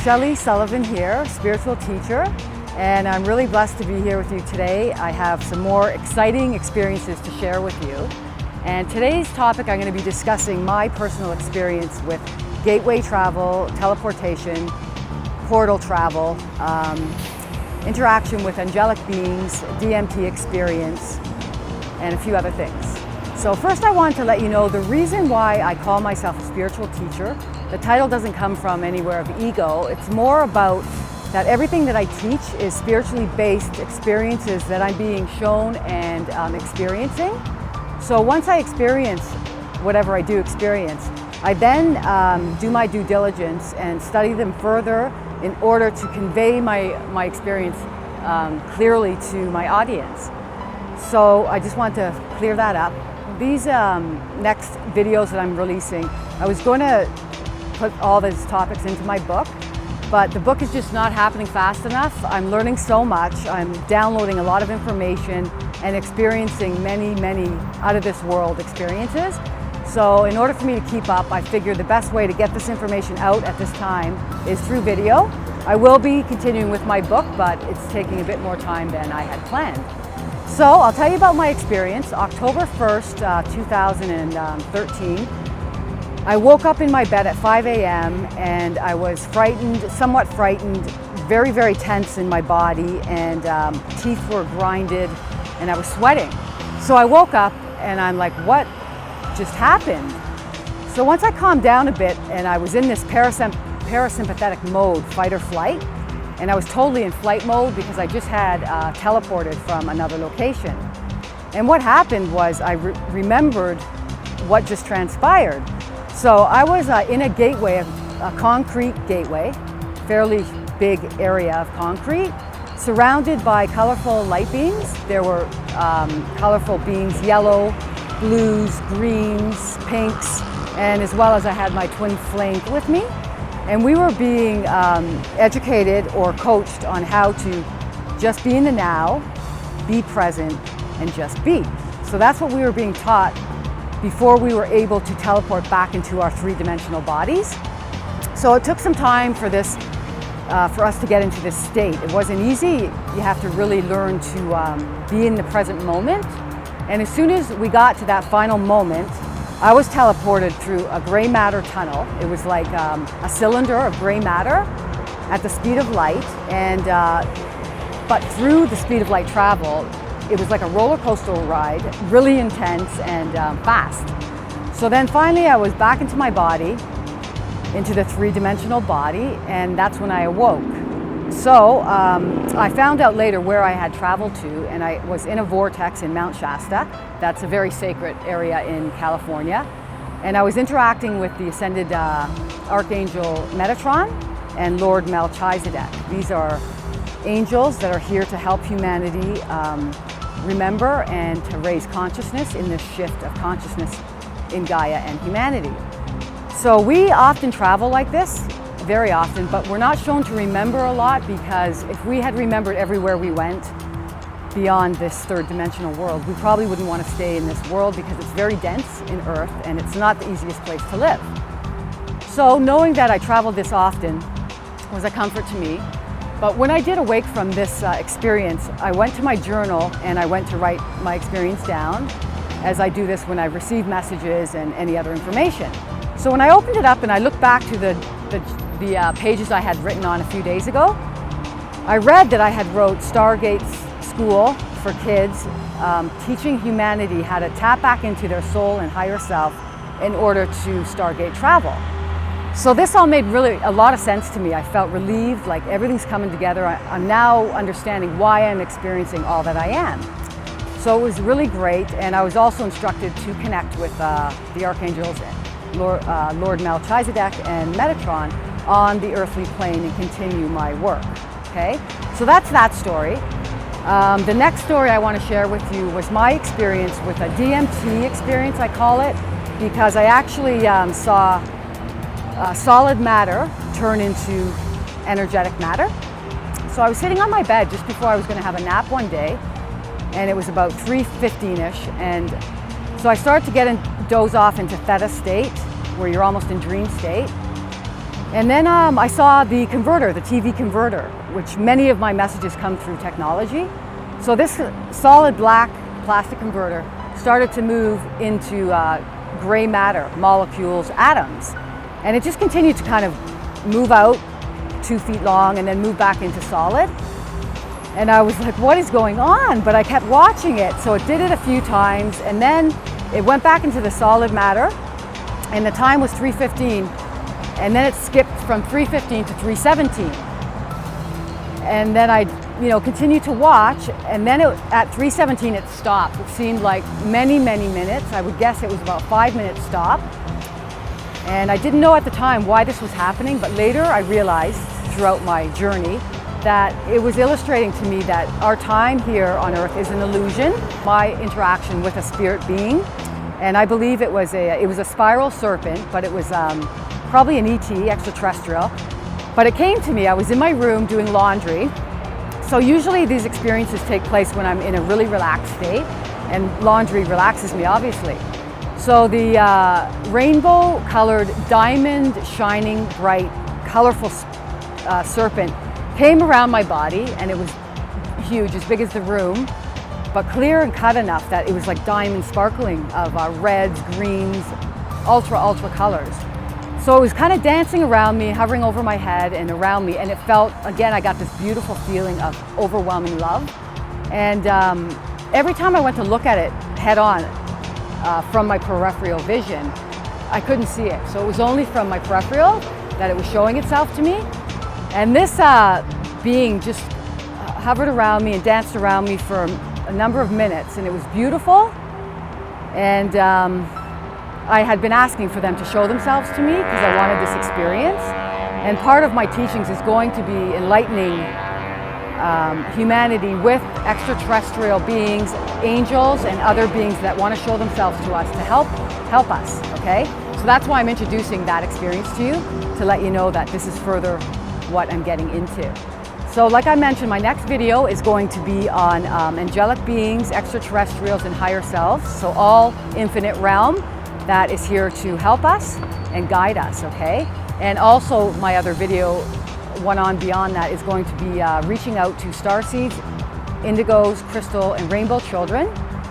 Shelley Sullivan here, spiritual teacher, and I'm really blessed to be here with you today. I have some more exciting experiences to share with you. And today's topic, I'm going to be discussing my personal experience with gateway travel, teleportation, portal travel, interaction with angelic beings, DMT experience, and a few other things. So first I want to let you know the reason why I call myself a spiritual teacher. The title doesn't come from anywhere of ego. It's more about that everything that I teach is spiritually based experiences that I'm being shown and experiencing. So once I experience whatever I do experience, I then do my due diligence and study them further in order to convey my experience clearly to my audience. So I just want to clear that up. These next videos that I'm releasing, I was going to put all these topics into my book, but the book is just not happening fast enough. I'm learning so much. I'm downloading a lot of information and experiencing many out of this world experiences. So in order for me to keep up, I figured the best way to get this information out at this time is through video. I will be continuing with my book, but it's taking a bit more time than I had planned. So I'll tell you about my experience. October 1st, 2013, I woke up in my bed at 5 a.m. and I was frightened, somewhat frightened, very tense in my body, and teeth were grinded and I was sweating. So I woke up and I'm like, what just happened? So once I calmed down a bit and I was in this parasympathetic mode, fight or flight, and I was totally in flight mode because I just had teleported from another location. And what happened was I remembered what just transpired. So I was in a gateway, a concrete gateway, fairly big area of concrete, surrounded by colorful light beams. There were colorful beings, yellow, blues, greens, pinks, and as well as I had my twin flame with me. And we were being educated or coached on how to just be in the now, be present, and just be. So that's what we were being taught before we were able to teleport back into our three-dimensional bodies. So it took some time for this, for us to get into this state. It wasn't easy. You have to really learn to be in the present moment. And as soon as we got to that final moment, I was teleported through a gray matter tunnel. It was like a cylinder of gray matter at the speed of light, and but through the speed of light travel, it was like a roller coaster ride, really intense and fast. So then finally I was back into my body, into the three-dimensional body, and that's when I awoke. So I found out later where I had traveled to, and I was in a vortex in Mount Shasta. That's a very sacred area in California. And I was interacting with the ascended Archangel Metatron and Lord Melchizedek. These are angels that are here to help humanity remember and to raise consciousness in this shift of consciousness in Gaia and humanity. So we often travel like this, very often, but we're not shown to remember a lot, because if we had remembered everywhere we went beyond this third dimensional world, we probably wouldn't want to stay in this world because it's very dense in Earth and it's not the easiest place to live. So knowing that I traveled this often was a comfort to me. But when I did awake from this experience, I went to my journal and I went to write my experience down, as I do this when I receive messages and any other information. So when I opened it up and I looked back to the pages I had written on a few days ago, I read that I had wrote Stargates School for kids, teaching humanity how to tap back into their soul and higher self in order to Stargate travel. So this all made really a lot of sense to me. I felt relieved, like everything's coming together. I'm now understanding why I'm experiencing all that I am. So it was really great, and I was also instructed to connect with the archangels, Lord Melchizedek and Metatron, on the earthly plane and continue my work. Okay, so that's that story. The next story I want to share with you was my experience with a DMT experience, I call it, because I actually saw solid matter turn into energetic matter. So I was sitting on my bed just before I was going to have a nap one day, and it was about 3:15ish, and so I started to doze off into theta state, where you're almost in dream state. And then I saw the converter, the TV converter, which many of my messages come through technology. So this solid black plastic converter started to move into gray matter, molecules, atoms. And it just continued to kind of move out 2 feet long and then move back into solid. And I was like, what is going on? But I kept watching it. So it did it a few times, and then it went back into the solid matter, and the time was 3:15. And then it skipped from 3:15 to 3:17. And then I, continued to watch, and then at 3:17 it stopped. It seemed like many, many minutes. I would guess it was about 5 minutes stop. And I didn't know at the time why this was happening, but later I realized throughout my journey that it was illustrating to me that our time here on Earth is an illusion. My interaction with a spirit being, and I believe it was a spiral serpent, but it was probably an ET, extraterrestrial. But it came to me, I was in my room doing laundry. So usually these experiences take place when I'm in a really relaxed state, and laundry relaxes me, obviously. So the rainbow colored, diamond shining, bright, colorful serpent came around my body, and it was huge, as big as the room, but clear and cut enough that it was like diamond sparkling of reds, greens, ultra colors. So it was kind of dancing around me, hovering over my head and around me, and it felt, again, I got this beautiful feeling of overwhelming love. And every time I went to look at it head on from my peripheral vision, I couldn't see it. So it was only from my peripheral that it was showing itself to me. And this being just hovered around me and danced around me for a number of minutes, and it was beautiful. And I had been asking for them to show themselves to me because I wanted this experience. And part of my teachings is going to be enlightening humanity with extraterrestrial beings, angels, and other beings that want to show themselves to us to help us, okay? So that's why I'm introducing that experience to you, to let you know that this is further what I'm getting into. So like I mentioned, my next video is going to be on angelic beings, extraterrestrials, and higher selves. So all infinite realm that is here to help us and guide us, okay? And also my other video, one on beyond that, is going to be reaching out to starseeds, indigos, crystal, and rainbow children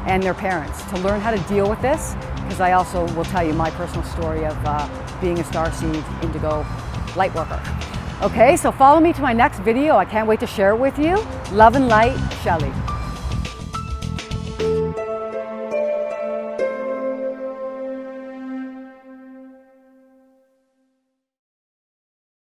and their parents to learn how to deal with this, because I also will tell you my personal story of being a starseed, indigo, light worker. Okay, so follow me to my next video. I can't wait to share it with you. Love and light, Shelley.